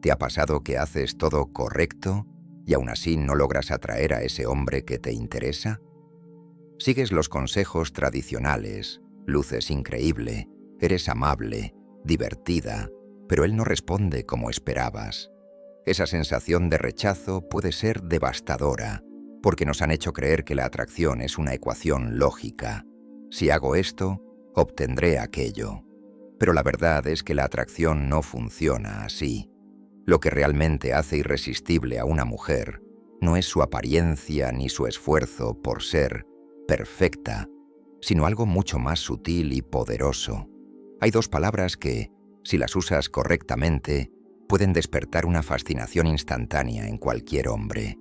¿Te ha pasado que haces todo correcto y aún así no logras atraer a ese hombre que te interesa? Sigues los consejos tradicionales, luces increíble, eres amable, divertida, pero él no responde como esperabas. Esa sensación de rechazo puede ser devastadora, porque nos han hecho creer que la atracción es una ecuación lógica. Si hago esto, obtendré aquello. Pero la verdad es que la atracción no funciona así. Lo que realmente hace irresistible a una mujer no es su apariencia ni su esfuerzo por ser perfecta, sino algo mucho más sutil y poderoso. Hay dos palabras que, si las usas correctamente, pueden despertar una fascinación instantánea en cualquier hombre.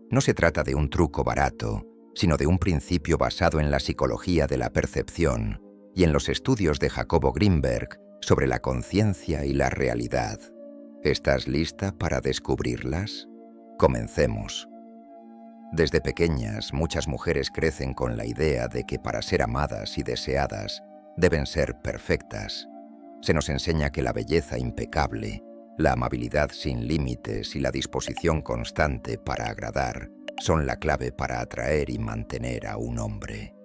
No se trata de un truco barato, sino de un principio basado en la psicología de la percepción y en los estudios de Jacobo Greenberg sobre la conciencia y la realidad. ¿Estás lista para descubrirlas? Comencemos. Desde pequeñas, muchas mujeres crecen con la idea de que para ser amadas y deseadas deben ser perfectas. Se nos enseña que la belleza impecable, la amabilidad sin límites y la disposición constante para agradar son la clave para atraer y mantener a un hombre.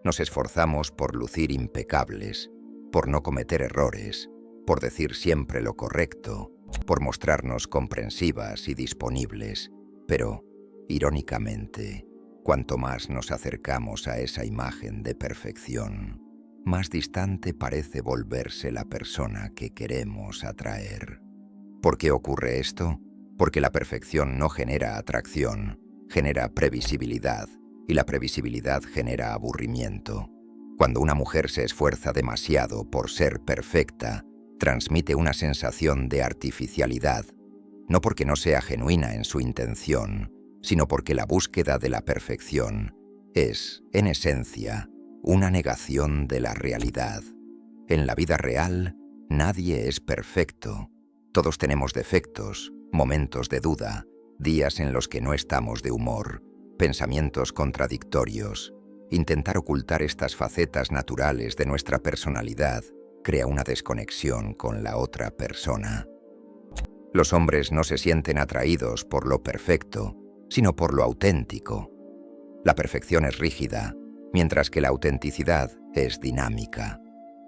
Nos esforzamos por lucir impecables, por no cometer errores, por decir siempre lo correcto, por mostrarnos comprensivas y disponibles, pero, irónicamente, cuanto más nos acercamos a esa imagen de perfección, más distante parece volverse la persona que queremos atraer. ¿Por qué ocurre esto? Porque la perfección no genera atracción, genera previsibilidad, y la previsibilidad genera aburrimiento. Cuando una mujer se esfuerza demasiado por ser perfecta, transmite una sensación de artificialidad, no porque no sea genuina en su intención, sino porque la búsqueda de la perfección es, en esencia, una negación de la realidad. En la vida real, nadie es perfecto. Todos tenemos defectos, momentos de duda, días en los que no estamos de humor, pensamientos contradictorios. Intentar ocultar estas facetas naturales de nuestra personalidad crea una desconexión con la otra persona. Los hombres no se sienten atraídos por lo perfecto, sino por lo auténtico. La perfección es rígida, mientras que la autenticidad es dinámica.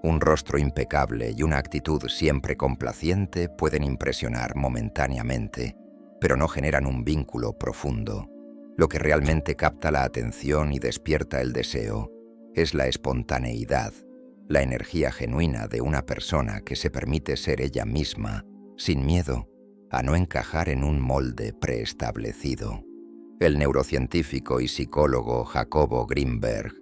Un rostro impecable y una actitud siempre complaciente pueden impresionar momentáneamente, pero no generan un vínculo profundo. Lo que realmente capta la atención y despierta el deseo es la espontaneidad, la energía genuina de una persona que se permite ser ella misma, sin miedo a no encajar en un molde preestablecido. El neurocientífico y psicólogo Jacobo Greenberg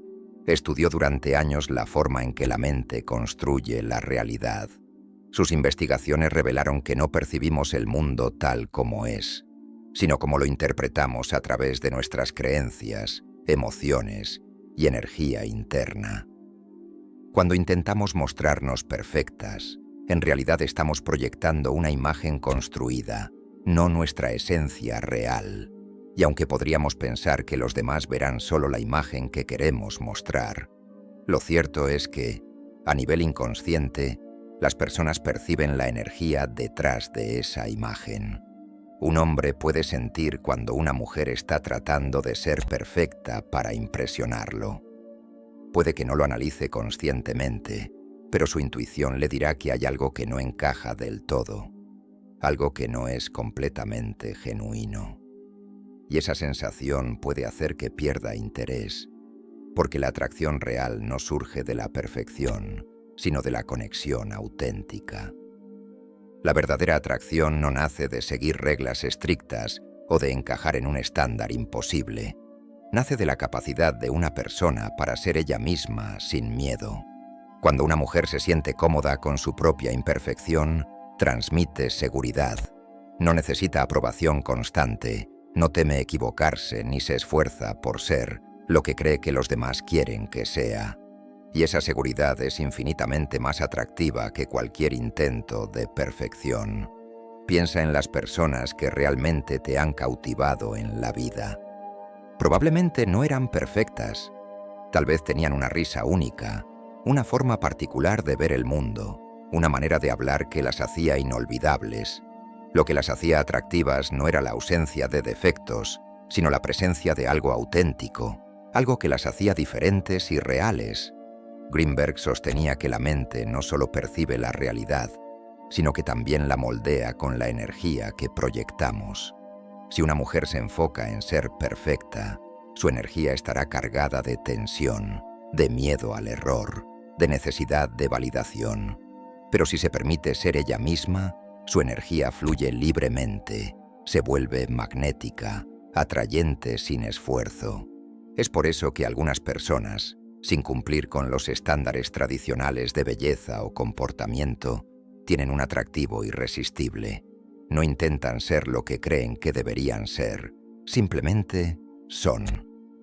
estudió durante años la forma en que la mente construye la realidad. Sus investigaciones revelaron que no percibimos el mundo tal como es, sino como lo interpretamos a través de nuestras creencias, emociones y energía interna. Cuando intentamos mostrarnos perfectas, en realidad estamos proyectando una imagen construida, no nuestra esencia real. Y aunque podríamos pensar que los demás verán solo la imagen que queremos mostrar, lo cierto es que, a nivel inconsciente, las personas perciben la energía detrás de esa imagen. Un hombre puede sentir cuando una mujer está tratando de ser perfecta para impresionarlo. Puede que no lo analice conscientemente, pero su intuición le dirá que hay algo que no encaja del todo, algo que no es completamente genuino. Y esa sensación puede hacer que pierda interés, porque la atracción real no surge de la perfección, sino de la conexión auténtica. La verdadera atracción no nace de seguir reglas estrictas o de encajar en un estándar imposible. Nace de la capacidad de una persona para ser ella misma sin miedo. Cuando una mujer se siente cómoda con su propia imperfección, transmite seguridad. No necesita aprobación constante, no teme equivocarse ni se esfuerza por ser lo que cree que los demás quieren que sea. Y esa seguridad es infinitamente más atractiva que cualquier intento de perfección. Piensa en las personas que realmente te han cautivado en la vida. Probablemente no eran perfectas. Tal vez tenían una risa única, una forma particular de ver el mundo, una manera de hablar que las hacía inolvidables. Lo que las hacía atractivas no era la ausencia de defectos, sino la presencia de algo auténtico, algo que las hacía diferentes y reales. Greenberg sostenía que la mente no solo percibe la realidad, sino que también la moldea con la energía que proyectamos. Si una mujer se enfoca en ser perfecta, su energía estará cargada de tensión, de miedo al error, de necesidad de validación. Pero si se permite ser ella misma, su energía fluye libremente, se vuelve magnética, atrayente sin esfuerzo. Es por eso que algunas personas, sin cumplir con los estándares tradicionales de belleza o comportamiento, tienen un atractivo irresistible. No intentan ser lo que creen que deberían ser, simplemente son.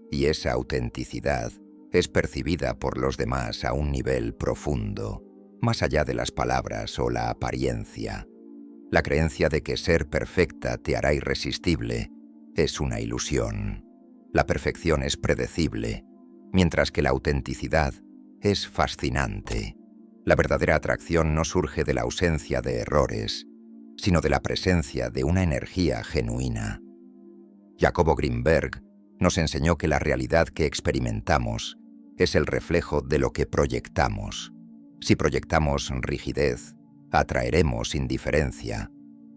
Y esa autenticidad es percibida por los demás a un nivel profundo, más allá de las palabras o la apariencia. La creencia de que ser perfecta te hará irresistible es una ilusión. La perfección es predecible, mientras que la autenticidad es fascinante. La verdadera atracción no surge de la ausencia de errores, sino de la presencia de una energía genuina. Jacobo Greenberg nos enseñó que la realidad que experimentamos es el reflejo de lo que proyectamos. Si proyectamos rigidez, atraeremos indiferencia.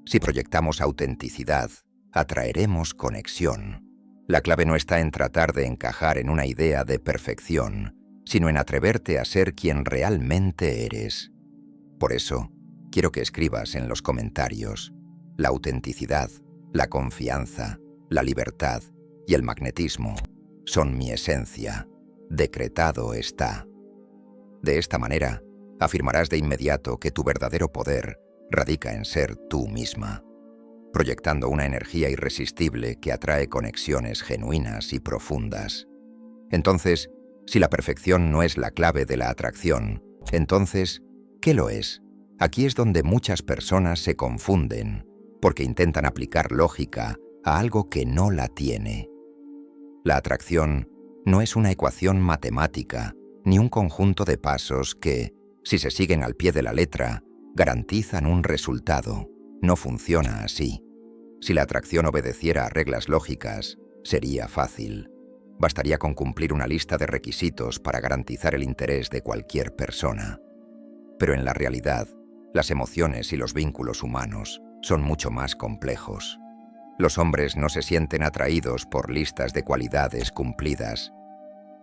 Si proyectamos autenticidad, atraeremos conexión. La clave no está en tratar de encajar en una idea de perfección, sino en atreverte a ser quien realmente eres. Por eso, quiero que escribas en los comentarios: la autenticidad, la confianza, la libertad y el magnetismo son mi esencia. Decretado está. De esta manera, afirmarás de inmediato que tu verdadero poder radica en ser tú misma, proyectando una energía irresistible que atrae conexiones genuinas y profundas. Entonces, si la perfección no es la clave de la atracción, entonces, ¿qué lo es? Aquí es donde muchas personas se confunden, porque intentan aplicar lógica a algo que no la tiene. La atracción no es una ecuación matemática, ni un conjunto de pasos que, si se siguen al pie de la letra, garantizan un resultado. No funciona así. Si la atracción obedeciera a reglas lógicas, sería fácil. Bastaría con cumplir una lista de requisitos para garantizar el interés de cualquier persona. Pero en la realidad, las emociones y los vínculos humanos son mucho más complejos. Los hombres no se sienten atraídos por listas de cualidades cumplidas.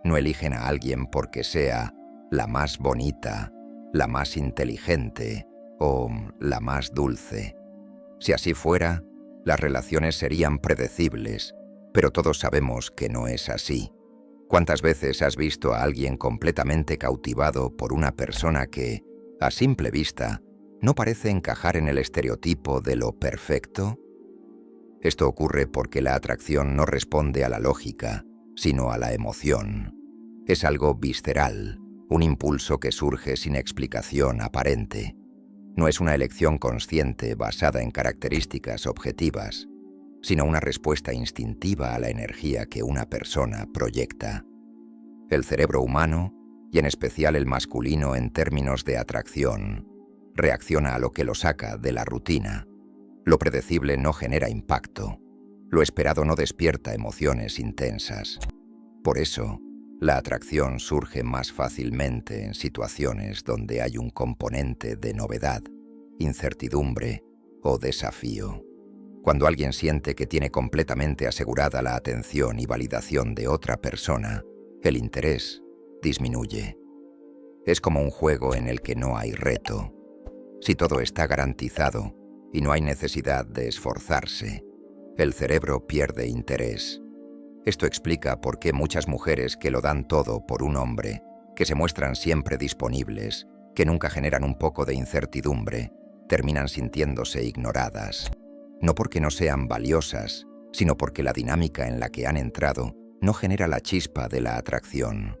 No eligen a alguien porque sea la más bonita, la más inteligente o la más dulce. Si así fuera, las relaciones serían predecibles, pero todos sabemos que no es así. ¿Cuántas veces has visto a alguien completamente cautivado por una persona que, a simple vista, no parece encajar en el estereotipo de lo perfecto? Esto ocurre porque la atracción no responde a la lógica, sino a la emoción. Es algo visceral, un impulso que surge sin explicación aparente. No es una elección consciente basada en características objetivas, sino una respuesta instintiva a la energía que una persona proyecta. El cerebro humano, y en especial el masculino en términos de atracción, reacciona a lo que lo saca de la rutina. Lo predecible no genera impacto. Lo esperado no despierta emociones intensas. Por eso, la atracción surge más fácilmente en situaciones donde hay un componente de novedad, incertidumbre o desafío. Cuando alguien siente que tiene completamente asegurada la atención y validación de otra persona, el interés disminuye. Es como un juego en el que no hay reto. Si todo está garantizado y no hay necesidad de esforzarse, el cerebro pierde interés. Esto explica por qué muchas mujeres que lo dan todo por un hombre, que se muestran siempre disponibles, que nunca generan un poco de incertidumbre, terminan sintiéndose ignoradas. No porque no sean valiosas, sino porque la dinámica en la que han entrado no genera la chispa de la atracción.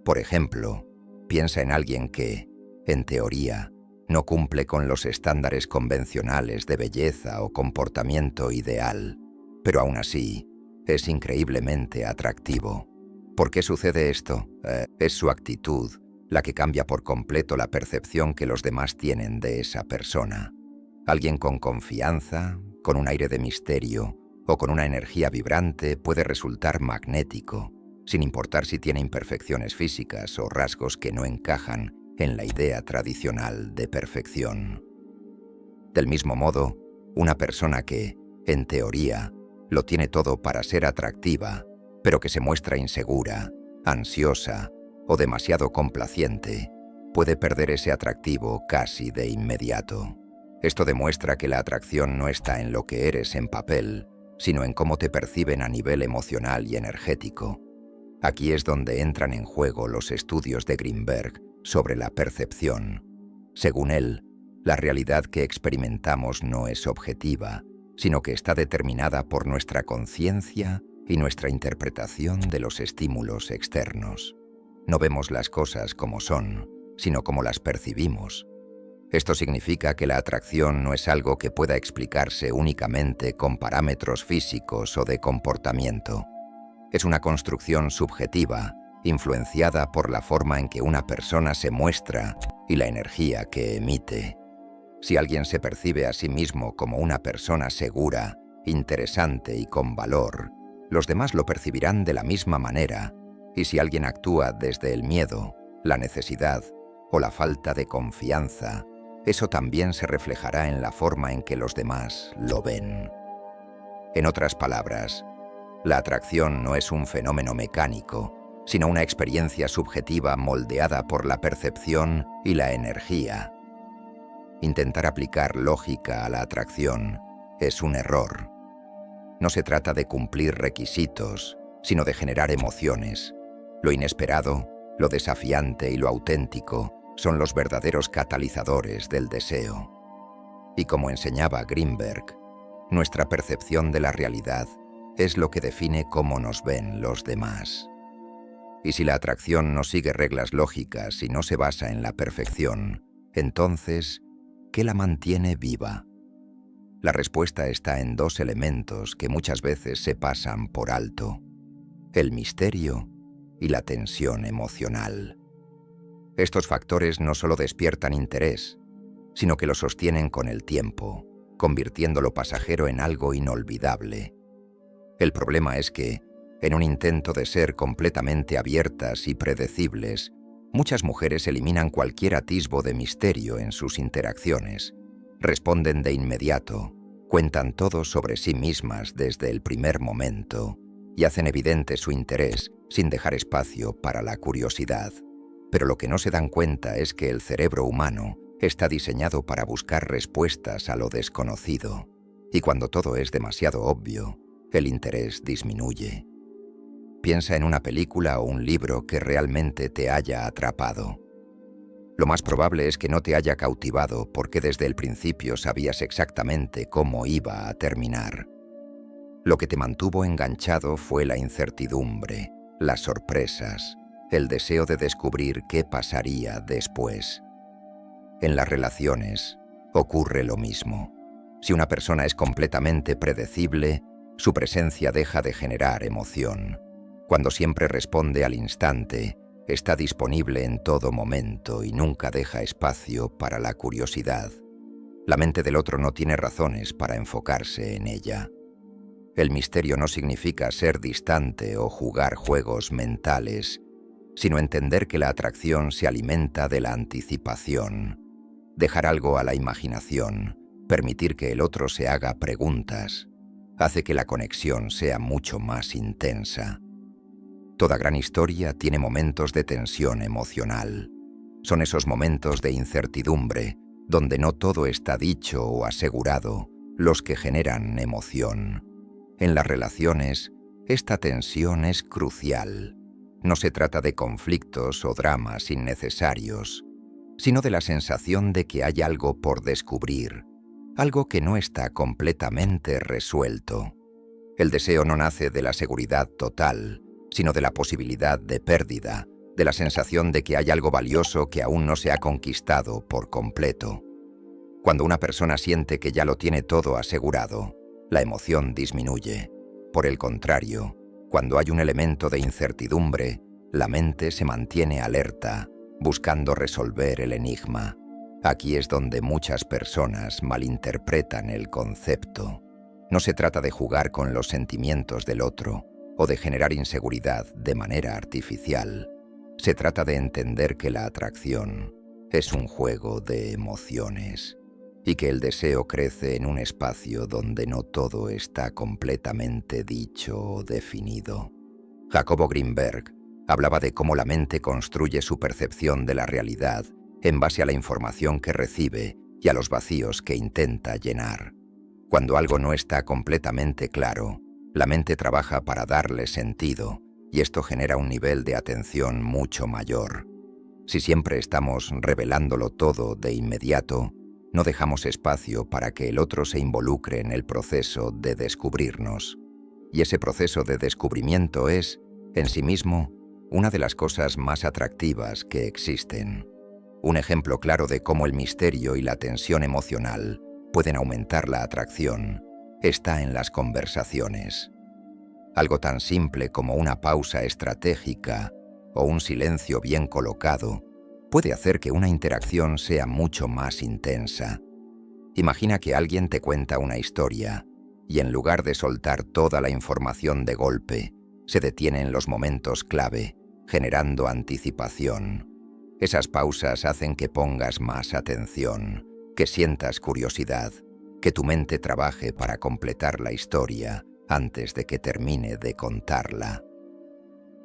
Por ejemplo, piensa en alguien que, en teoría, no cumple con los estándares convencionales de belleza o comportamiento ideal, pero aún así es increíblemente atractivo. ¿Por qué sucede esto? Es su actitud la que cambia por completo la percepción que los demás tienen de esa persona. Alguien con confianza, con un aire de misterio o con una energía vibrante puede resultar magnético, sin importar si tiene imperfecciones físicas o rasgos que no encajan en la idea tradicional de perfección. Del mismo modo, una persona que, en teoría, lo tiene todo para ser atractiva, pero que se muestra insegura, ansiosa o demasiado complaciente, puede perder ese atractivo casi de inmediato. Esto demuestra que la atracción no está en lo que eres en papel, sino en cómo te perciben a nivel emocional y energético. Aquí es donde entran en juego los estudios de Greenberg sobre la percepción. Según él, la realidad que experimentamos no es objetiva, sino que está determinada por nuestra conciencia y nuestra interpretación de los estímulos externos. No vemos las cosas como son, sino como las percibimos. Esto significa que la atracción no es algo que pueda explicarse únicamente con parámetros físicos o de comportamiento. Es una construcción subjetiva, influenciada por la forma en que una persona se muestra y la energía que emite. Si alguien se percibe a sí mismo como una persona segura, interesante y con valor, los demás lo percibirán de la misma manera, y si alguien actúa desde el miedo, la necesidad o la falta de confianza, eso también se reflejará en la forma en que los demás lo ven. En otras palabras, la atracción no es un fenómeno mecánico, sino una experiencia subjetiva moldeada por la percepción y la energía. Intentar aplicar lógica a la atracción es un error. No se trata de cumplir requisitos, sino de generar emociones. Lo inesperado, lo desafiante y lo auténtico son los verdaderos catalizadores del deseo. Y como enseñaba Greenberg, nuestra percepción de la realidad es lo que define cómo nos ven los demás. Y si la atracción no sigue reglas lógicas y no se basa en la perfección, entonces, ¿qué la mantiene viva? La respuesta está en dos elementos que muchas veces se pasan por alto: el misterio y la tensión emocional. Estos factores no solo despiertan interés, sino que lo sostienen con el tiempo, convirtiendo lo pasajero en algo inolvidable. El problema es que, en un intento de ser completamente abiertas y predecibles, muchas mujeres eliminan cualquier atisbo de misterio en sus interacciones, responden de inmediato, cuentan todo sobre sí mismas desde el primer momento y hacen evidente su interés sin dejar espacio para la curiosidad. Pero lo que no se dan cuenta es que el cerebro humano está diseñado para buscar respuestas a lo desconocido, y cuando todo es demasiado obvio, el interés disminuye. Piensa en una película o un libro que realmente te haya atrapado. Lo más probable es que no te haya cautivado porque desde el principio sabías exactamente cómo iba a terminar. Lo que te mantuvo enganchado fue la incertidumbre, las sorpresas, el deseo de descubrir qué pasaría después. En las relaciones ocurre lo mismo. Si una persona es completamente predecible, su presencia deja de generar emoción. Cuando siempre responde al instante, está disponible en todo momento y nunca deja espacio para la curiosidad. La mente del otro no tiene razones para enfocarse en ella. El misterio no significa ser distante o jugar juegos mentales, sino entender que la atracción se alimenta de la anticipación. Dejar algo a la imaginación, permitir que el otro se haga preguntas, hace que la conexión sea mucho más intensa. Toda gran historia tiene momentos de tensión emocional. Son esos momentos de incertidumbre, donde no todo está dicho o asegurado, los que generan emoción. En las relaciones, esta tensión es crucial. No se trata de conflictos o dramas innecesarios, sino de la sensación de que hay algo por descubrir, algo que no está completamente resuelto. El deseo no nace de la seguridad total, sino de la posibilidad de pérdida, de la sensación de que hay algo valioso que aún no se ha conquistado por completo. Cuando una persona siente que ya lo tiene todo asegurado, la emoción disminuye. Por el contrario, cuando hay un elemento de incertidumbre, la mente se mantiene alerta, buscando resolver el enigma. Aquí es donde muchas personas malinterpretan el concepto. No se trata de jugar con los sentimientos del otro o de generar inseguridad de manera artificial. Se trata de entender que la atracción es un juego de emociones y que el deseo crece en un espacio donde no todo está completamente dicho o definido. Jacobo Greenberg hablaba de cómo la mente construye su percepción de la realidad en base a la información que recibe y a los vacíos que intenta llenar. Cuando algo no está completamente claro, la mente trabaja para darle sentido, y esto genera un nivel de atención mucho mayor. Si siempre estamos revelándolo todo de inmediato, no dejamos espacio para que el otro se involucre en el proceso de descubrirnos. Y ese proceso de descubrimiento es, en sí mismo, una de las cosas más atractivas que existen. Un ejemplo claro de cómo el misterio y la tensión emocional pueden aumentar la atracción está en las conversaciones. Algo tan simple como una pausa estratégica o un silencio bien colocado puede hacer que una interacción sea mucho más intensa. Imagina que alguien te cuenta una historia y en lugar de soltar toda la información de golpe, se detiene en los momentos clave, generando anticipación. Esas pausas hacen que pongas más atención, que sientas curiosidad, que tu mente trabaje para completar la historia antes de que termine de contarla.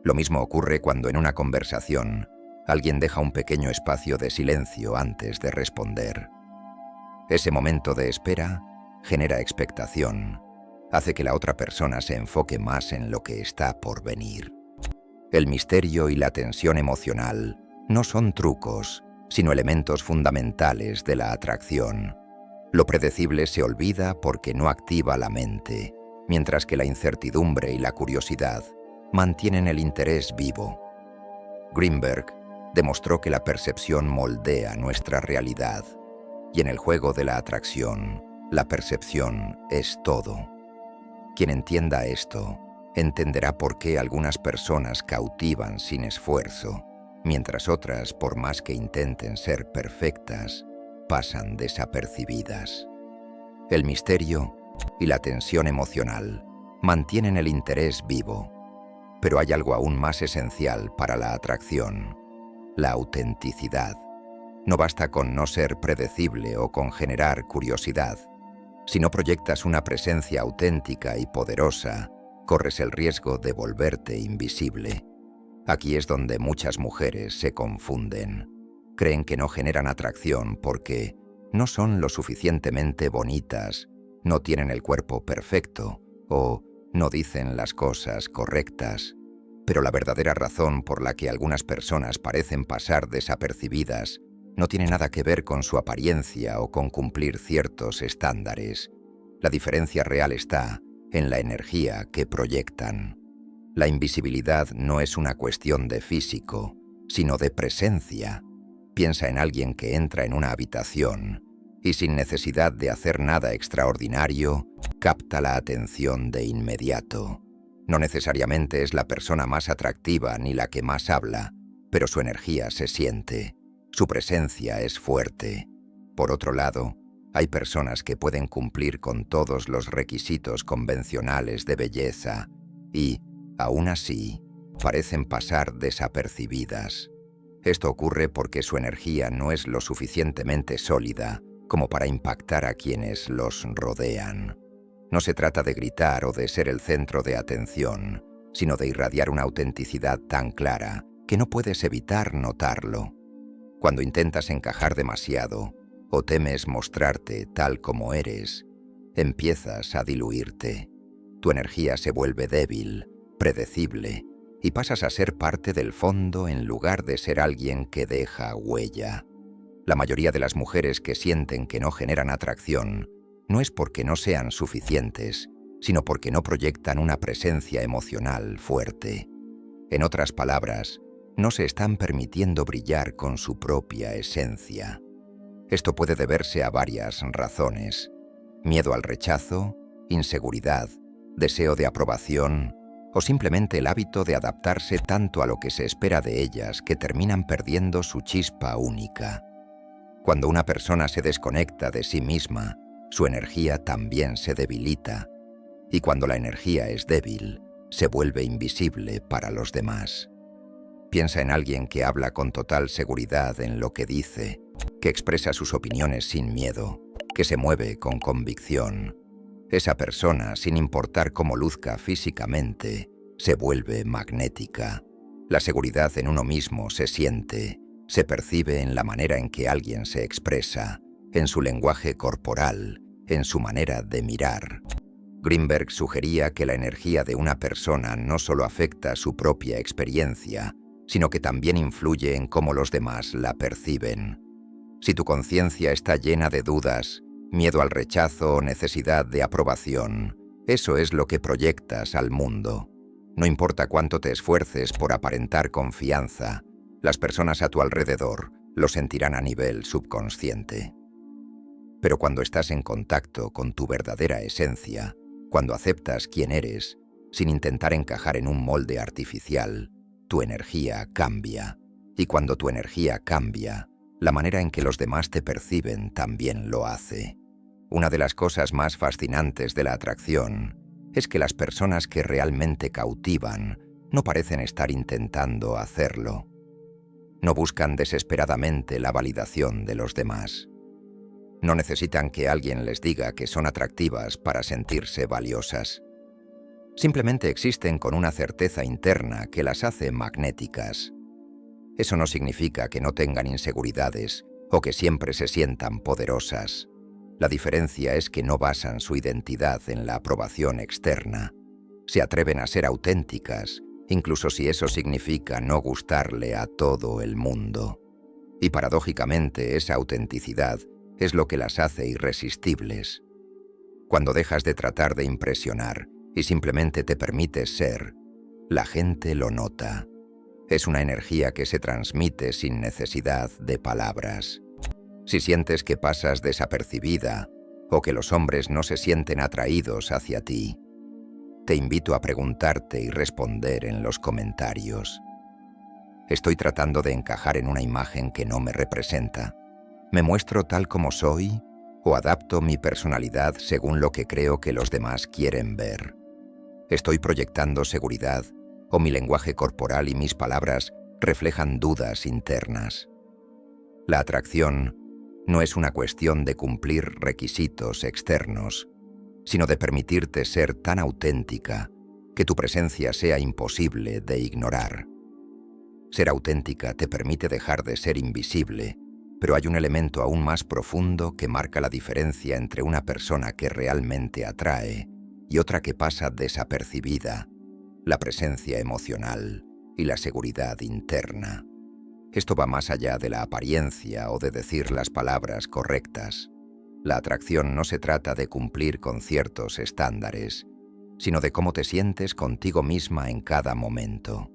Lo mismo ocurre cuando en una conversación alguien deja un pequeño espacio de silencio antes de responder. Ese momento de espera genera expectación, hace que la otra persona se enfoque más en lo que está por venir. El misterio y la tensión emocional no son trucos, sino elementos fundamentales de la atracción. Lo predecible se olvida porque no activa la mente, mientras que la incertidumbre y la curiosidad mantienen el interés vivo. Greenberg demostró que la percepción moldea nuestra realidad, y en el juego de la atracción, la percepción es todo. Quien entienda esto, entenderá por qué algunas personas cautivan sin esfuerzo, mientras otras, por más que intenten ser perfectas, pasan desapercibidas. El misterio y la tensión emocional mantienen el interés vivo, pero hay algo aún más esencial para la atracción: la autenticidad. No basta con no ser predecible o con generar curiosidad. Si no proyectas una presencia auténtica y poderosa, corres el riesgo de volverte invisible. Aquí es donde muchas mujeres se confunden. Creen que no generan atracción porque no son lo suficientemente bonitas, no tienen el cuerpo perfecto o no dicen las cosas correctas. Pero la verdadera razón por la que algunas personas parecen pasar desapercibidas no tiene nada que ver con su apariencia o con cumplir ciertos estándares. La diferencia real está en la energía que proyectan. La invisibilidad no es una cuestión de físico, sino de presencia. Piensa en alguien que entra en una habitación y sin necesidad de hacer nada extraordinario, capta la atención de inmediato. No necesariamente es la persona más atractiva ni la que más habla, pero su energía se siente. Su presencia es fuerte. Por otro lado, hay personas que pueden cumplir con todos los requisitos convencionales de belleza y, aún así, parecen pasar desapercibidas. Esto ocurre porque su energía no es lo suficientemente sólida como para impactar a quienes los rodean. No se trata de gritar o de ser el centro de atención, sino de irradiar una autenticidad tan clara que no puedes evitar notarlo. Cuando intentas encajar demasiado o temes mostrarte tal como eres, empiezas a diluirte. Tu energía se vuelve débil, predecible, y pasas a ser parte del fondo en lugar de ser alguien que deja huella. La mayoría de las mujeres que sienten que no generan atracción no es porque no sean suficientes, sino porque no proyectan una presencia emocional fuerte. En otras palabras, no se están permitiendo brillar con su propia esencia. Esto puede deberse a varias razones: miedo al rechazo, inseguridad, deseo de aprobación o simplemente el hábito de adaptarse tanto a lo que se espera de ellas que terminan perdiendo su chispa única. Cuando una persona se desconecta de sí misma, su energía también se debilita, y cuando la energía es débil, se vuelve invisible para los demás. Piensa en alguien que habla con total seguridad en lo que dice, que expresa sus opiniones sin miedo, que se mueve con convicción. Esa persona, sin importar cómo luzca físicamente, se vuelve magnética. La seguridad en uno mismo se siente, se percibe en la manera en que alguien se expresa, en su lenguaje corporal, en su manera de mirar. Greenberg sugería que la energía de una persona no solo afecta su propia experiencia, sino que también influye en cómo los demás la perciben. Si tu conciencia está llena de dudas, miedo al rechazo o necesidad de aprobación, eso es lo que proyectas al mundo. No importa cuánto te esfuerces por aparentar confianza, las personas a tu alrededor lo sentirán a nivel subconsciente. Pero cuando estás en contacto con tu verdadera esencia, cuando aceptas quién eres, sin intentar encajar en un molde artificial, tu energía cambia. Y cuando tu energía cambia, la manera en que los demás te perciben también lo hace. Una de las cosas más fascinantes de la atracción es que las personas que realmente cautivan no parecen estar intentando hacerlo. No buscan desesperadamente la validación de los demás. No necesitan que alguien les diga que son atractivas para sentirse valiosas. Simplemente existen con una certeza interna que las hace magnéticas. Eso no significa que no tengan inseguridades o que siempre se sientan poderosas. La diferencia es que no basan su identidad en la aprobación externa. Se atreven a ser auténticas, incluso si eso significa no gustarle a todo el mundo. Y paradójicamente, esa autenticidad es lo que las hace irresistibles. Cuando dejas de tratar de impresionar y simplemente te permites ser, la gente lo nota. Es una energía que se transmite sin necesidad de palabras. Si sientes que pasas desapercibida o que los hombres no se sienten atraídos hacia ti, te invito a preguntarte y responder en los comentarios. ¿Estoy tratando de encajar en una imagen que no me representa? ¿Me muestro tal como soy o adapto mi personalidad según lo que creo que los demás quieren ver? ¿Estoy proyectando seguridad o mi lenguaje corporal y mis palabras reflejan dudas internas? La atracción no es una cuestión de cumplir requisitos externos, sino de permitirte ser tan auténtica que tu presencia sea imposible de ignorar. Ser auténtica te permite dejar de ser invisible, pero hay un elemento aún más profundo que marca la diferencia entre una persona que realmente atrae y otra que pasa desapercibida: la presencia emocional y la seguridad interna. Esto va más allá de la apariencia o de decir las palabras correctas. La atracción no se trata de cumplir con ciertos estándares, sino de cómo te sientes contigo misma en cada momento.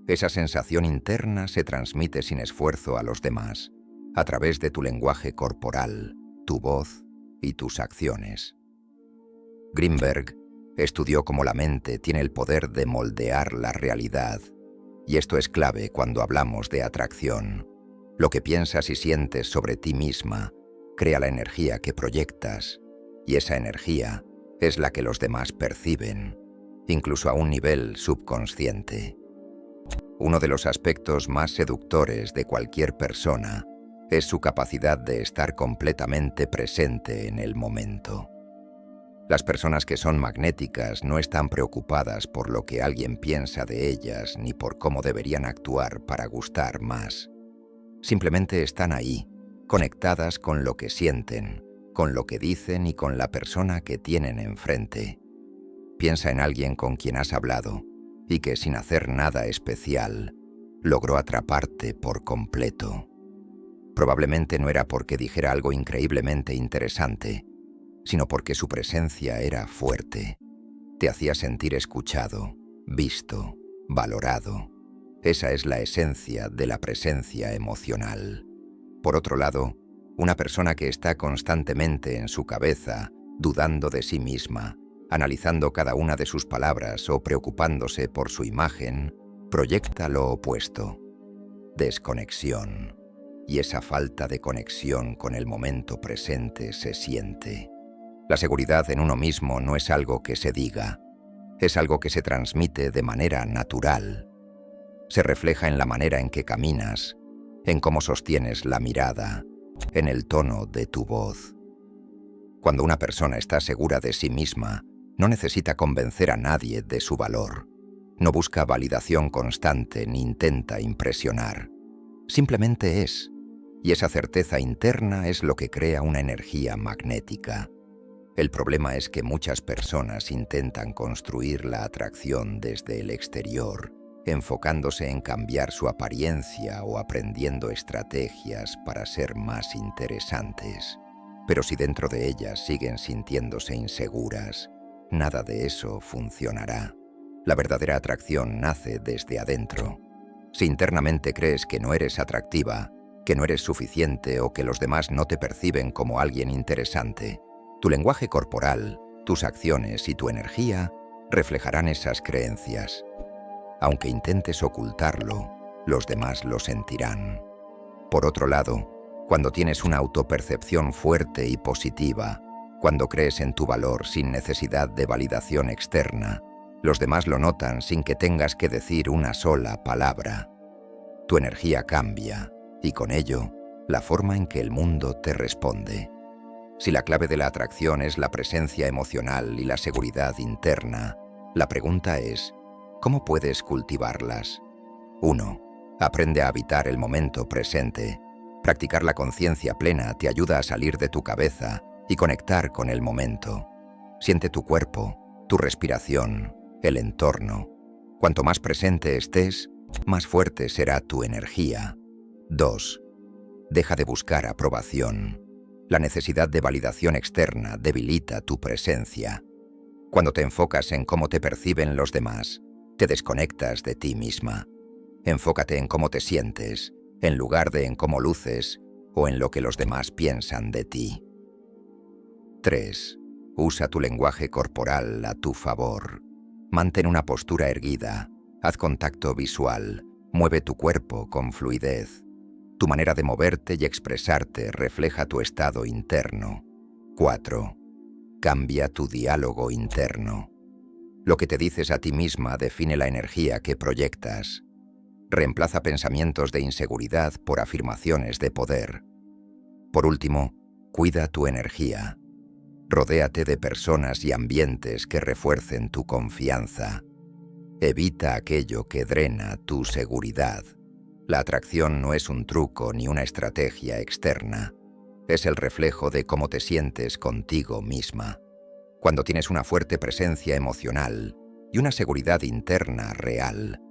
Esa sensación interna se transmite sin esfuerzo a los demás, a través de tu lenguaje corporal, tu voz y tus acciones. Greenberg estudió cómo la mente tiene el poder de moldear la realidad, y esto es clave cuando hablamos de atracción. Lo que piensas y sientes sobre ti misma crea la energía que proyectas, y esa energía es la que los demás perciben, incluso a un nivel subconsciente. Uno de los aspectos más seductores de cualquier persona es su capacidad de estar completamente presente en el momento. Las personas que son magnéticas no están preocupadas por lo que alguien piensa de ellas ni por cómo deberían actuar para gustar más. Simplemente están ahí, conectadas con lo que sienten, con lo que dicen y con la persona que tienen enfrente. Piensa en alguien con quien has hablado y que, sin hacer nada especial, logró atraparte por completo. Probablemente no era porque dijera algo increíblemente interesante, sino porque su presencia era fuerte. Te hacía sentir escuchado, visto, valorado. Esa es la esencia de la presencia emocional. Por otro lado, una persona que está constantemente en su cabeza, dudando de sí misma, analizando cada una de sus palabras o preocupándose por su imagen, proyecta lo opuesto: desconexión. y esa falta de conexión con el momento presente se siente. La seguridad en uno mismo no es algo que se diga, es algo que se transmite de manera natural. Se refleja en la manera en que caminas, en cómo sostienes la mirada, en el tono de tu voz. Cuando una persona está segura de sí misma, no necesita convencer a nadie de su valor. No busca validación constante ni intenta impresionar. Simplemente es, y esa certeza interna es lo que crea una energía magnética. El problema es que muchas personas intentan construir la atracción desde el exterior, enfocándose en cambiar su apariencia o aprendiendo estrategias para ser más interesantes. Pero si dentro de ellas siguen sintiéndose inseguras, nada de eso funcionará. La verdadera atracción nace desde adentro. Si internamente crees que no eres atractiva, que no eres suficiente o que los demás no te perciben como alguien interesante, tu lenguaje corporal, tus acciones y tu energía reflejarán esas creencias. Aunque intentes ocultarlo, los demás lo sentirán. Por otro lado, cuando tienes una autopercepción fuerte y positiva, cuando crees en tu valor sin necesidad de validación externa, los demás lo notan sin que tengas que decir una sola palabra. Tu energía cambia y con ello, la forma en que el mundo te responde. Si la clave de la atracción es la presencia emocional y la seguridad interna, la pregunta es, ¿cómo puedes cultivarlas? 1. Aprende a habitar el momento presente. Practicar la conciencia plena te ayuda a salir de tu cabeza y conectar con el momento. Siente tu cuerpo, tu respiración, el entorno. Cuanto más presente estés, más fuerte será tu energía. 2. Deja de buscar aprobación. La necesidad de validación externa debilita tu presencia. Cuando te enfocas en cómo te perciben los demás, te desconectas de ti misma. Enfócate en cómo te sientes, en lugar de en cómo luces o en lo que los demás piensan de ti. 3. Usa tu lenguaje corporal a tu favor. Mantén una postura erguida, haz contacto visual, mueve tu cuerpo con fluidez. Tu manera de moverte y expresarte refleja tu estado interno. 4. Cambia tu diálogo interno. Lo que te dices a ti misma define la energía que proyectas. Reemplaza pensamientos de inseguridad por afirmaciones de poder. Por último, cuida tu energía. Rodéate de personas y ambientes que refuercen tu confianza. Evita aquello que drena tu seguridad. La atracción no es un truco ni una estrategia externa. Es el reflejo de cómo te sientes contigo misma. Cuando tienes una fuerte presencia emocional y una seguridad interna real,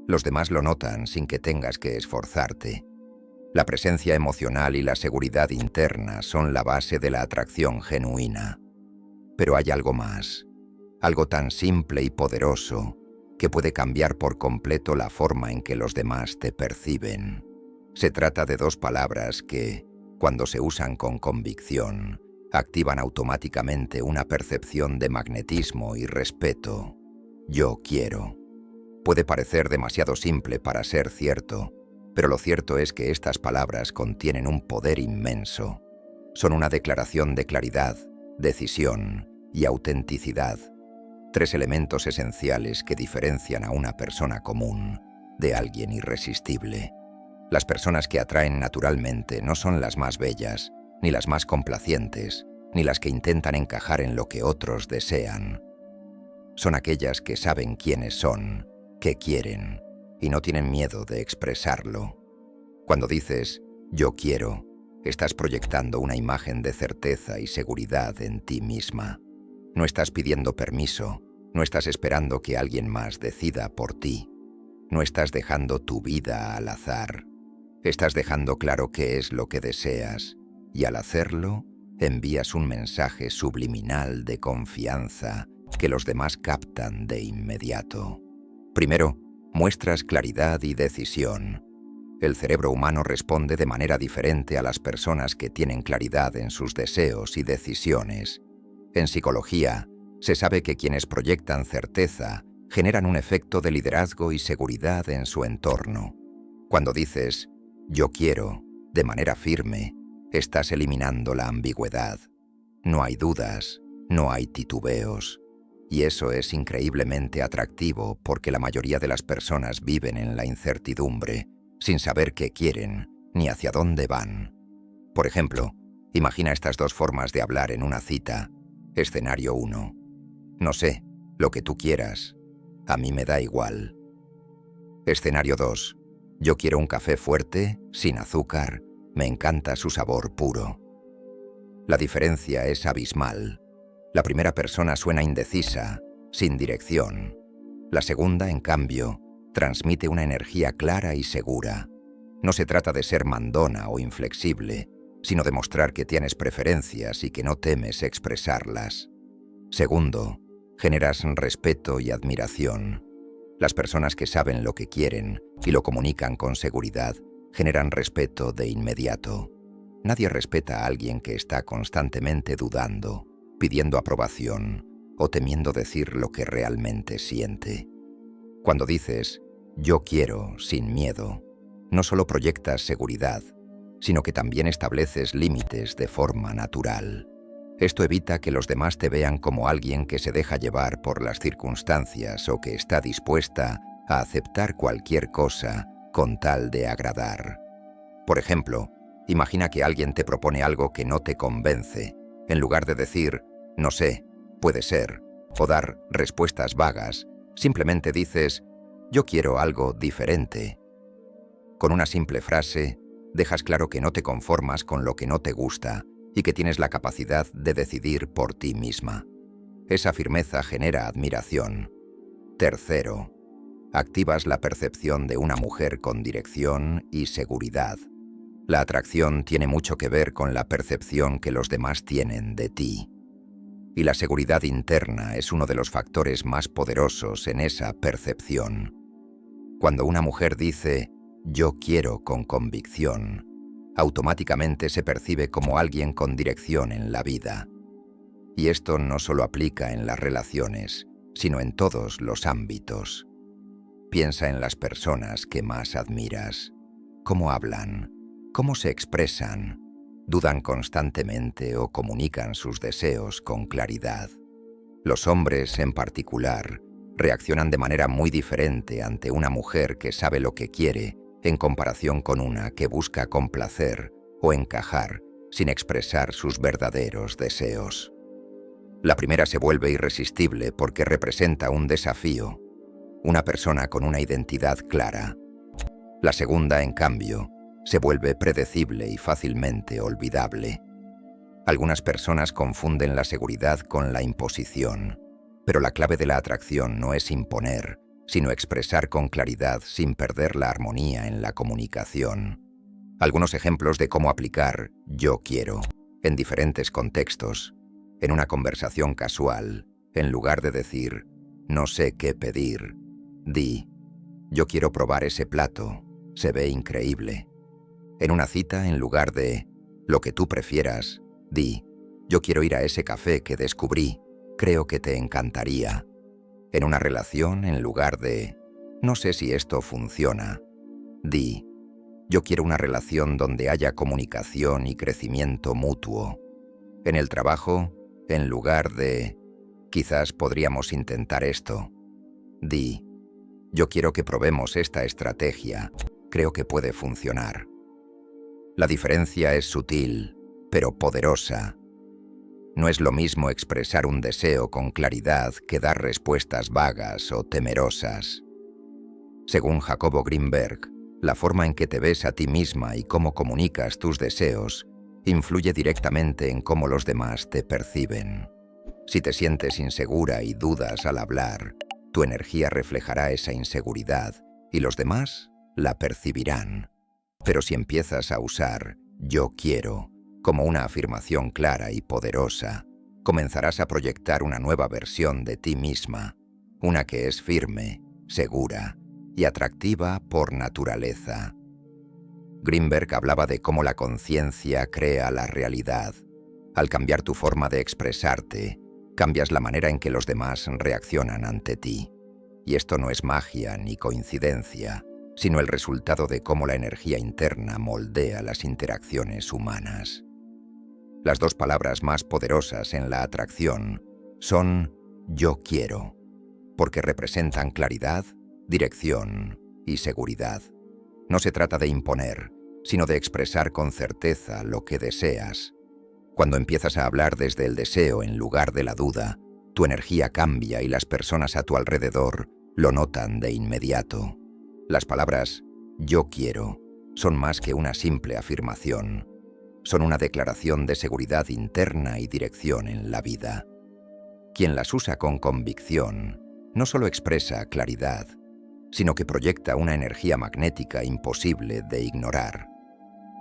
los demás lo notan sin que tengas que esforzarte. La presencia emocional y la seguridad interna son la base de la atracción genuina. Pero hay algo más, algo tan simple y poderoso que puede cambiar por completo la forma en que los demás te perciben. Se trata de dos palabras que, cuando se usan con convicción, activan automáticamente una percepción de magnetismo y respeto. Yo quiero. Puede parecer demasiado simple para ser cierto, pero lo cierto es que estas palabras contienen un poder inmenso. Son una declaración de claridad, decisión y autenticidad. 3 elementos esenciales que diferencian a una persona común de alguien irresistible. Las personas que atraen naturalmente no son las más bellas, ni las más complacientes, ni las que intentan encajar en lo que otros desean. Son aquellas que saben quiénes son, qué quieren, y no tienen miedo de expresarlo. Cuando dices, yo quiero, estás proyectando una imagen de certeza y seguridad en ti misma. No estás pidiendo permiso, no estás esperando que alguien más decida por ti. No estás dejando tu vida al azar. Estás dejando claro qué es lo que deseas, y al hacerlo, envías un mensaje subliminal de confianza que los demás captan de inmediato. Primero, muestras claridad y decisión. El cerebro humano responde de manera diferente a las personas que tienen claridad en sus deseos y decisiones. En psicología, se sabe que quienes proyectan certeza generan un efecto de liderazgo y seguridad en su entorno. Cuando dices, yo quiero, de manera firme, estás eliminando la ambigüedad. No hay dudas, no hay titubeos. Y eso es increíblemente atractivo porque la mayoría de las personas viven en la incertidumbre, sin saber qué quieren ni hacia dónde van. Por ejemplo, imagina estas dos formas de hablar en una cita. Escenario 1. No sé, lo que tú quieras. A mí me da igual. Escenario 2. Yo quiero un café fuerte, sin azúcar. Me encanta su sabor puro. La diferencia es abismal. La primera persona suena indecisa, sin dirección. La segunda, en cambio, transmite una energía clara y segura. No se trata de ser mandona o inflexible, sino de mostrar que tienes preferencias y que no temes expresarlas. Segundo, generas respeto y admiración. Las personas que saben lo que quieren y lo comunican con seguridad generan respeto de inmediato. Nadie respeta a alguien que está constantemente dudando, pidiendo aprobación o temiendo decir lo que realmente siente. Cuando dices «yo quiero» sin miedo, no solo proyectas seguridad, sino que también estableces límites de forma natural. Esto evita que los demás te vean como alguien que se deja llevar por las circunstancias o que está dispuesta a aceptar cualquier cosa con tal de agradar. Por ejemplo, imagina que alguien te propone algo que no te convence. En lugar de decir «no sé», «puede ser» o dar respuestas vagas, simplemente dices «yo quiero algo diferente». Con una simple frase, dejas claro que no te conformas con lo que no te gusta y que tienes la capacidad de decidir por ti misma. Esa firmeza genera admiración. Tercero, activas la percepción de una mujer con dirección y seguridad. La atracción tiene mucho que ver con la percepción que los demás tienen de ti. Y la seguridad interna es uno de los factores más poderosos en esa percepción. Cuando una mujer dice «yo quiero» con convicción, automáticamente se percibe como alguien con dirección en la vida. Y esto no solo aplica en las relaciones, sino en todos los ámbitos. Piensa en las personas que más admiras. ¿Cómo hablan? ¿Cómo se expresan? ¿Dudan constantemente o comunican sus deseos con claridad? Los hombres, en particular, reaccionan de manera muy diferente ante una mujer que sabe lo que quiere en comparación con una que busca complacer o encajar sin expresar sus verdaderos deseos. La primera se vuelve irresistible porque representa un desafío, una persona con una identidad clara. La segunda, en cambio, se vuelve predecible y fácilmente olvidable. Algunas personas confunden la seguridad con la imposición, pero la clave de la atracción no es imponer, sino expresar con claridad sin perder la armonía en la comunicación. Algunos ejemplos de cómo aplicar «yo quiero» en diferentes contextos. En una conversación casual, en lugar de decir «no sé qué pedir», di «yo quiero probar ese plato, se ve increíble». En una cita, en lugar de «lo que tú prefieras», di «yo quiero ir a ese café que descubrí, creo que te encantaría». En una relación, en lugar de «no sé si esto funciona», di «yo quiero una relación donde haya comunicación y crecimiento mutuo». En el trabajo, en lugar de «quizás podríamos intentar esto», di «yo quiero que probemos esta estrategia, creo que puede funcionar». La diferencia es sutil, pero poderosa. No es lo mismo expresar un deseo con claridad que dar respuestas vagas o temerosas. Según Jacobo Greenberg, la forma en que te ves a ti misma y cómo comunicas tus deseos influye directamente en cómo los demás te perciben. Si te sientes insegura y dudas al hablar, tu energía reflejará esa inseguridad y los demás la percibirán. Pero si empiezas a usar «yo quiero» como una afirmación clara y poderosa, comenzarás a proyectar una nueva versión de ti misma, una que es firme, segura y atractiva por naturaleza. Greenberg hablaba de cómo la conciencia crea la realidad. Al cambiar tu forma de expresarte, cambias la manera en que los demás reaccionan ante ti. Y esto no es magia ni coincidencia, sino el resultado de cómo la energía interna moldea las interacciones humanas. Las dos palabras más poderosas en la atracción son yo quiero, porque representan claridad, dirección y seguridad. No se trata de imponer, sino de expresar con certeza lo que deseas. Cuando empiezas a hablar desde el deseo en lugar de la duda, tu energía cambia y las personas a tu alrededor lo notan de inmediato. Las palabras yo quiero son más que una simple afirmación. Son una declaración de seguridad interna y dirección en la vida. Quien las usa con convicción no solo expresa claridad, sino que proyecta una energía magnética imposible de ignorar.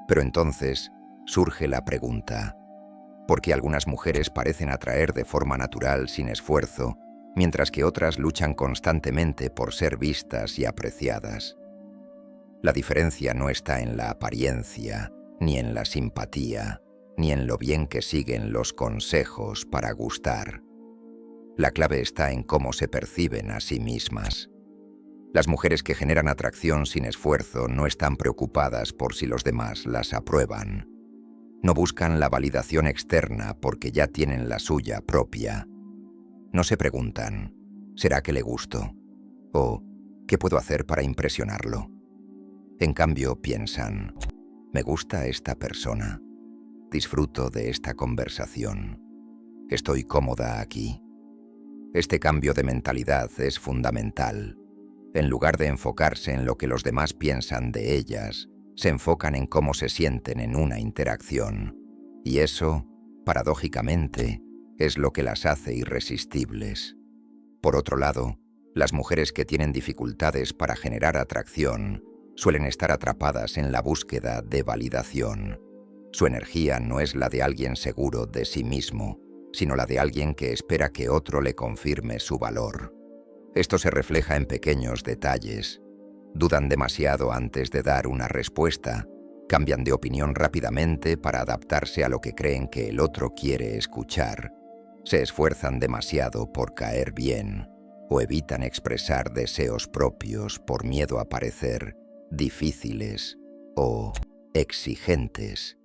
Pero entonces surge la pregunta: ¿por qué algunas mujeres parecen atraer de forma natural sin esfuerzo, mientras que otras luchan constantemente por ser vistas y apreciadas? La diferencia no está en la apariencia, ni en la simpatía, ni en lo bien que siguen los consejos para gustar. La clave está en cómo se perciben a sí mismas. Las mujeres que generan atracción sin esfuerzo no están preocupadas por si los demás las aprueban. No buscan la validación externa porque ya tienen la suya propia. No se preguntan, ¿será que le gusto? ¿O qué puedo hacer para impresionarlo? En cambio, piensan, ¿me gusta esta persona? Disfruto de esta conversación. Estoy cómoda aquí. Este cambio de mentalidad es fundamental. En lugar de enfocarse en lo que los demás piensan de ellas, se enfocan en cómo se sienten en una interacción. Y eso, paradójicamente, es lo que las hace irresistibles. Por otro lado, las mujeres que tienen dificultades para generar atracción suelen estar atrapadas en la búsqueda de validación. Su energía no es la de alguien seguro de sí mismo, sino la de alguien que espera que otro le confirme su valor. Esto se refleja en pequeños detalles. Dudan demasiado antes de dar una respuesta, cambian de opinión rápidamente para adaptarse a lo que creen que el otro quiere escuchar, se esfuerzan demasiado por caer bien o evitan expresar deseos propios por miedo a parecer difíciles o exigentes.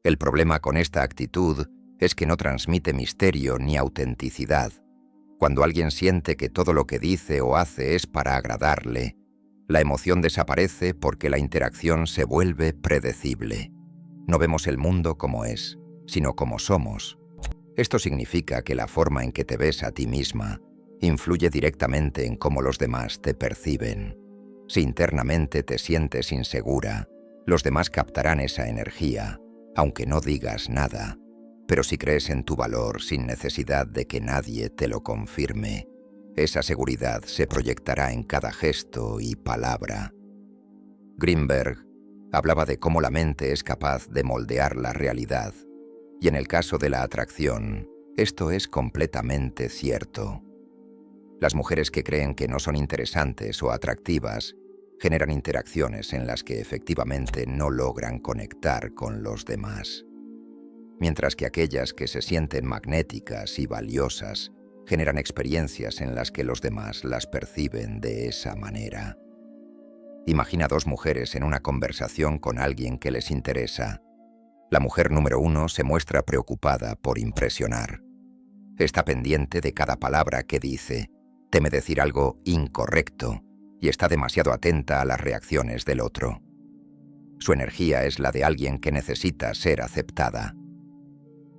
El problema con esta actitud es que no transmite misterio ni autenticidad. Cuando alguien siente que todo lo que dice o hace es para agradarle, la emoción desaparece porque la interacción se vuelve predecible. No vemos el mundo como es, sino como somos. Esto significa que la forma en que te ves a ti misma influye directamente en cómo los demás te perciben. Si internamente te sientes insegura, los demás captarán esa energía, aunque no digas nada. Pero si crees en tu valor sin necesidad de que nadie te lo confirme, esa seguridad se proyectará en cada gesto y palabra. Greenberg hablaba de cómo la mente es capaz de moldear la realidad, y en el caso de la atracción, esto es completamente cierto. Las mujeres que creen que no son interesantes o atractivas generan interacciones en las que efectivamente no logran conectar con los demás, mientras que aquellas que se sienten magnéticas y valiosas generan experiencias en las que los demás las perciben de esa manera. Imagina dos mujeres en una conversación con alguien que les interesa. La mujer número 1 se muestra preocupada por impresionar. Está pendiente de cada palabra que dice, teme decir algo incorrecto y está demasiado atenta a las reacciones del otro. Su energía es la de alguien que necesita ser aceptada.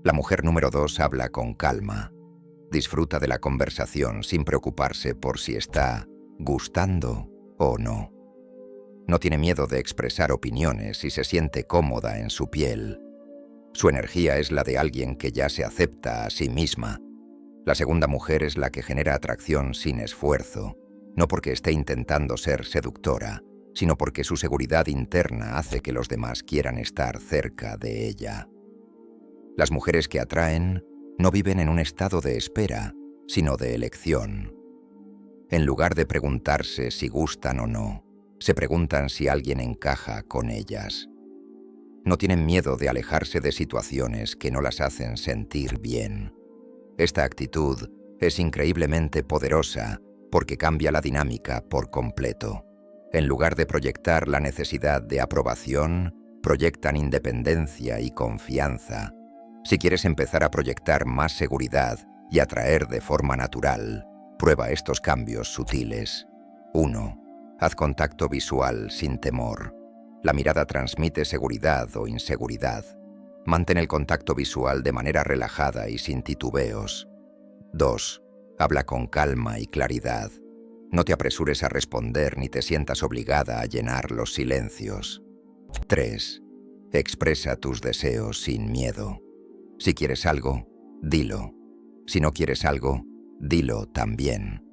La mujer número 2 habla con calma. Disfruta de la conversación sin preocuparse por si está gustando o no. No tiene miedo de expresar opiniones y se siente cómoda en su piel. Su energía es la de alguien que ya se acepta a sí misma. La segunda mujer es la que genera atracción sin esfuerzo, no porque esté intentando ser seductora, sino porque su seguridad interna hace que los demás quieran estar cerca de ella. Las mujeres que atraen no viven en un estado de espera, sino de elección. En lugar de preguntarse si gustan o no, se preguntan si alguien encaja con ellas. No tienen miedo de alejarse de situaciones que no las hacen sentir bien. Esta actitud es increíblemente poderosa porque cambia la dinámica por completo. En lugar de proyectar la necesidad de aprobación, proyectan independencia y confianza. Si quieres empezar a proyectar más seguridad y atraer de forma natural, prueba estos cambios sutiles. 1. Haz contacto visual sin temor. La mirada transmite seguridad o inseguridad. Mantén el contacto visual de manera relajada y sin titubeos. 2. Habla con calma y claridad. No te apresures a responder ni te sientas obligada a llenar los silencios. 3. Expresa tus deseos sin miedo. Si quieres algo, dilo. Si no quieres algo, dilo también.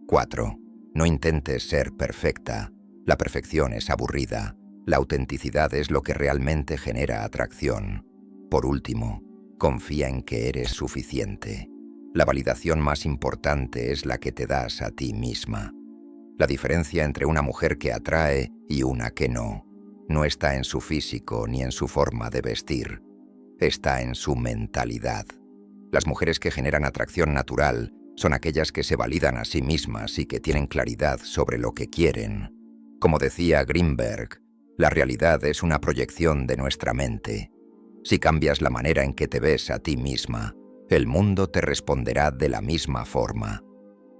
4. No intentes ser perfecta. La perfección es aburrida. La autenticidad es lo que realmente genera atracción. Por último, confía en que eres suficiente. La validación más importante es la que te das a ti misma. La diferencia entre una mujer que atrae y una que no está en su físico ni en su forma de vestir. Está en su mentalidad. Las mujeres que generan atracción natural son aquellas que se validan a sí mismas y que tienen claridad sobre lo que quieren. Como decía Greenberg, la realidad es una proyección de nuestra mente. Si cambias la manera en que te ves a ti misma, el mundo te responderá de la misma forma.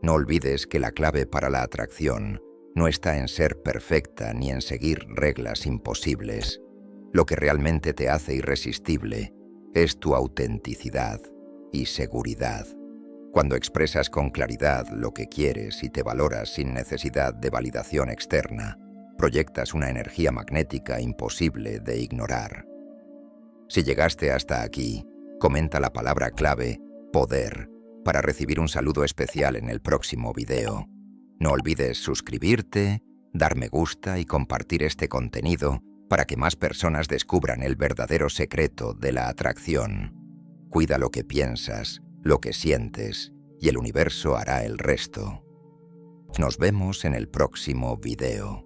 No olvides que la clave para la atracción no está en ser perfecta ni en seguir reglas imposibles. Lo que realmente te hace irresistible es tu autenticidad y seguridad. Cuando expresas con claridad lo que quieres y te valoras sin necesidad de validación externa, proyectas una energía magnética imposible de ignorar. Si llegaste hasta aquí, comenta la palabra clave poder para recibir un saludo especial en el próximo video. No olvides suscribirte, dar me gusta y compartir este contenido para que más personas descubran el verdadero secreto de la atracción. Cuida lo que piensas, lo que sientes, y el universo hará el resto. Nos vemos en el próximo video.